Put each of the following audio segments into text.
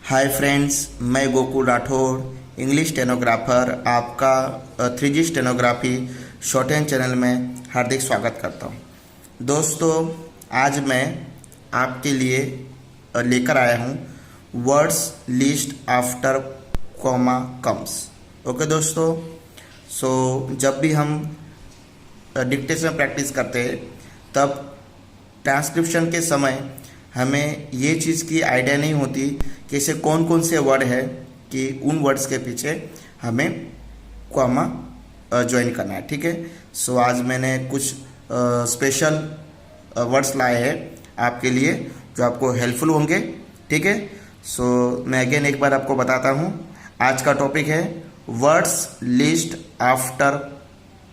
Hi friends, मैं Gokul Rathore, English stenographer, आपका 3G stenography short hand channel में हार्दिक स्वागत करता हूं। दोस्तों, आज मैं आपके लिए लेकर आया हूं words list after comma comes. Okay दोस्तों, जब भी हम डिक्टेशन प्रैक्टिस करते हैं तब ट्रांसक्रिप्शन के समय हमें ये चीज़ की आइडिया नहीं होती कि ऐसे कौन कौन से वर्ड है कि उन वर्ड्स के पीछे हमें कॉमा ज्वाइन करना है। ठीक है, आज मैंने कुछ स्पेशल वर्ड्स लाए हैं आपके लिए जो आपको हेल्पफुल होंगे। ठीक है, मैं अगेन एक बार आपको बताता हूँ। आज का टॉपिक है words list after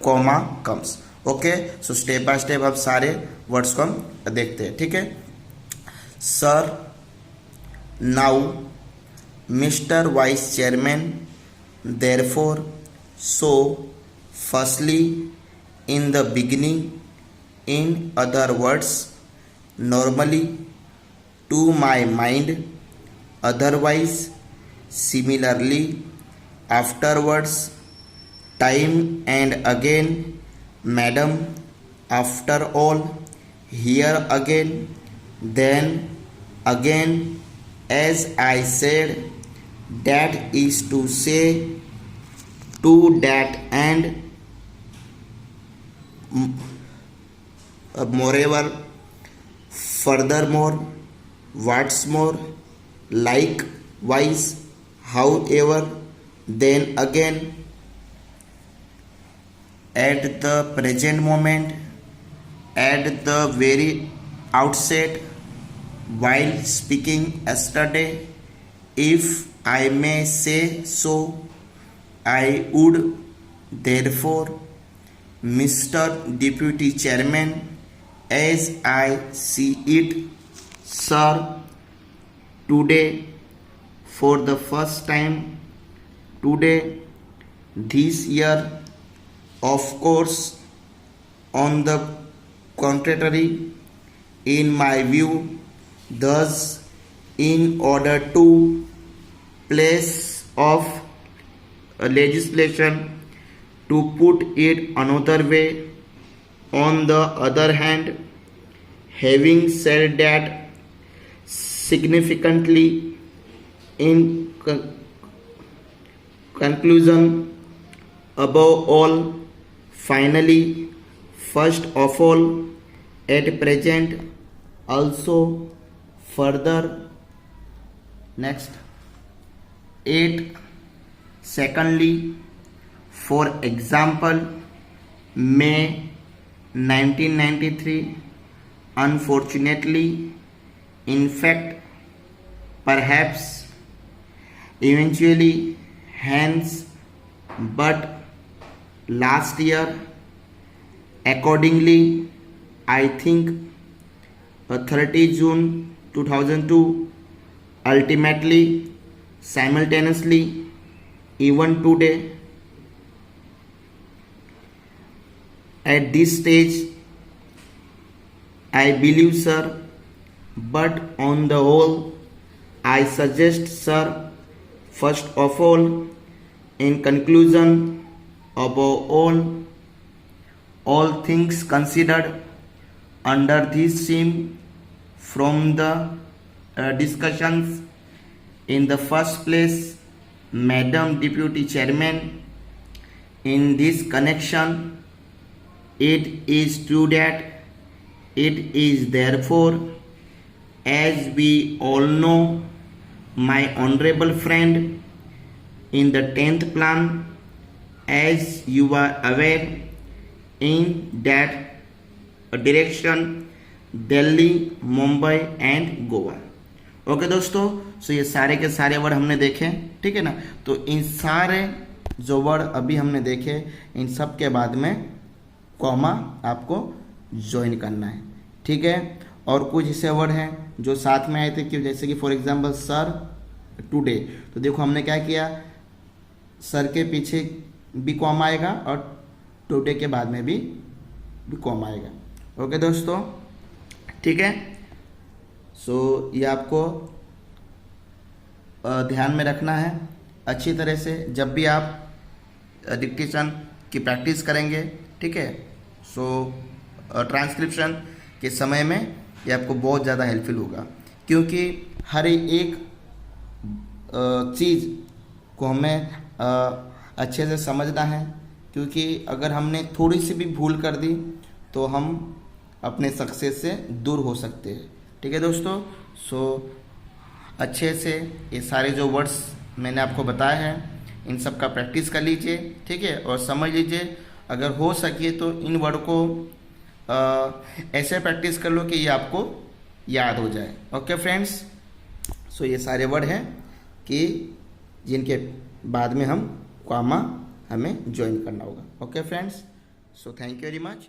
comma comes. Okay, step by step अब सारे वर्ड्स को हम देखते हैं। ठीक है, sir, now, mister vice chairman, therefore, so, firstly, in the beginning, in other words, normally, to my mind, otherwise, similarly, afterwards, time and again, madam, after all, here again, then again, as I said, that is to say, to that end, moreover, furthermore, what's more, likewise, however, then again, at the present moment, at the very outset, while speaking yesterday, if I may say so, I would therefore, Mr. Deputy Chairman, as I see it, sir, today, for the first time, today, this year, of course, on the contrary, in my view, thus, in order to place of legislation, to put it another way, on the other hand, having said that, significantly, in conclusion, above all, finally, first of all, at present, also, further, next, 8, secondly, for example, May 1993, unfortunately, in fact, perhaps, eventually, hence, but, last year, accordingly, I think, 30 June 2002, ultimately, simultaneously, even today, at this stage, I believe, sir, but on the whole, I suggest, sir, first of all, in conclusion, above all things considered, under this theme, from the discussions, in the first place, Madam Deputy Chairman, in this connection, it is true that it is therefore, as we all know, my honorable friend, in the 10th plan, as you are aware, in that direction, Delhi, Mumbai and Goa. Okay दोस्तों, ये सारे के सारे word हमने देखे। ठीक है ना, तो इन सारे जो वर्ड अभी हमने देखे, इन सब के बाद में कॉमा आपको ज्वाइन करना है। ठीक है, और कुछ ऐसे वर्ड हैं जो साथ में आए थे कि जैसे कि फॉर एग्जांपल सर, टुडे, तो देखो हमने क्या किया, सर के पीछे भी कॉमा आएगा और टुडे के बाद में भी कॉमा आएगा। ओके दोस्तों, ठीक है, ये आपको ध्यान में रखना है अच्छी तरह से जब भी आप डिक्टेशन की प्रैक्टिस करेंगे, ठीक है। सो ट्रांसक्रिप्शन के समय में ये आपको बहुत ज़्यादा हेल्पफुल होगा, क्योंकि हर एक चीज़ को हमें अच्छे से समझना है, क्योंकि अगर हमने थोड़ी सी भी भूल कर दी तो हम अपने सक्सेस से दूर हो सकते हैं, ठीक है दोस्तों। सो अच्छे से ये सारे जो वर्ड्स मैंने आपको बताए हैं इन सब का प्रैक्टिस कर लीजिए, ठीक है, और समझ लीजिए। अगर हो सके तो इन वर्ड को ऐसे प्रैक्टिस कर लो कि ये आपको याद हो जाए। ओके फ्रेंड्स, सो ये सारे वर्ड हैं कि जिनके बाद में हम कॉमा हमें ज्वाइन करना होगा। Okay friends, so thank you very much.